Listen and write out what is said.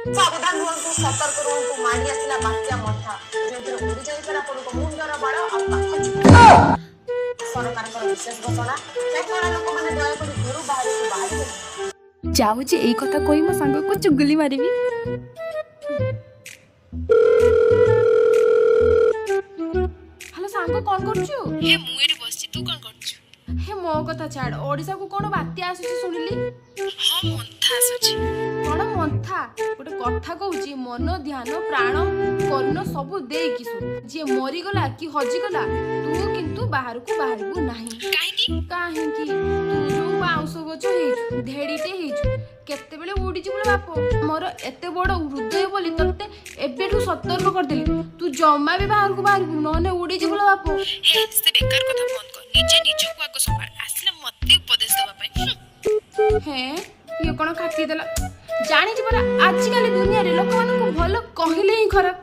सावधान रुहतु सतर्क रुहतु माड़ी आसला बात्या मथा जोंतिर उड़ी जाई पर आपनको मुंडर बाळ सरकारଙ୍କର ବିଶେଷ ଘୋଷଣା ସେଠାର ଲୋକମାନେ ଦୟାକରି ଘରୁ ବାହାରକୁ ବାହାରିବେ। ଯାଉଛି ଏଇ କଥା କହି ମୋ ସାଙ୍ଗକୁ ଚୁଗୁଲି ମାରିବି। ହ୍ୟାଲୋ ସାଙ୍ଗ କଣ କରୁଛୁ? ହେ ମୁଁ ଏଠି ବସିଛି, ତୁ କଣ କରୁଛୁ? ହେ ମୋ କଥା ଛାଡ, ଓଡିଶାକୁ କଣ ବାତ୍ୟା ଆସୁଛି ଶୁଣିଲି। ହଁ ମନ୍ଥା ଆସୁଛି। କଣ ମନ୍ଥା? ଗୋଟେ କଥା କହୁଛି, ମନ ଧ୍ୟାନ ପ୍ରାଣ କର୍ଣ୍ଣ ସବୁ ଦେଇକି ଶୁଣ। ଯିଏ ମରିଗଲା କି ହଜିଗଲା ତୁ କିନ୍ତୁ ବାହାରକୁ ବାହାରିବୁ ନାହିଁ। କାହିଁକି? କାହିଁକି? ତୁ ଯୋଉ ବାଉଁଶ ଗଛ ହେଇଛୁ, ଧେଡିଟେ ହେଇଛୁ, କେତେବେଳେ ଉଡିଯିବୁ ଲୋ ବାପ। ମୋର ଏତେ ବଡ ହୃଦୟ ବୋଲି ତତେ ଏବେଠୁ ସତର୍କ କରିଦେଲି, ତୁ ଜମା ବି ବାହାରକୁ ବାହାରିବୁ ନହେଲେ ଉଡିଯିବୁ ଲୋ ବାପ। ହେ ସେ ବେକାର କଥା ବନ୍ଦ କର, ନିଜେ ନିଜକୁ ଆଗ ସମ୍ଭାଳ। ଆସିଲା ମତେ ଉପଦେଶ ଦେବା ପାଇଁ। ହେଁ ଇଏ କଣ କାଟିଦେଲା? ଜାଣିଛି ପରା ଆଜିକାଲି ଦୁନିଆରେ ଲୋକମାନଙ୍କୁ ଭଲ କହିଲେ ହିଁ ଖରାପ।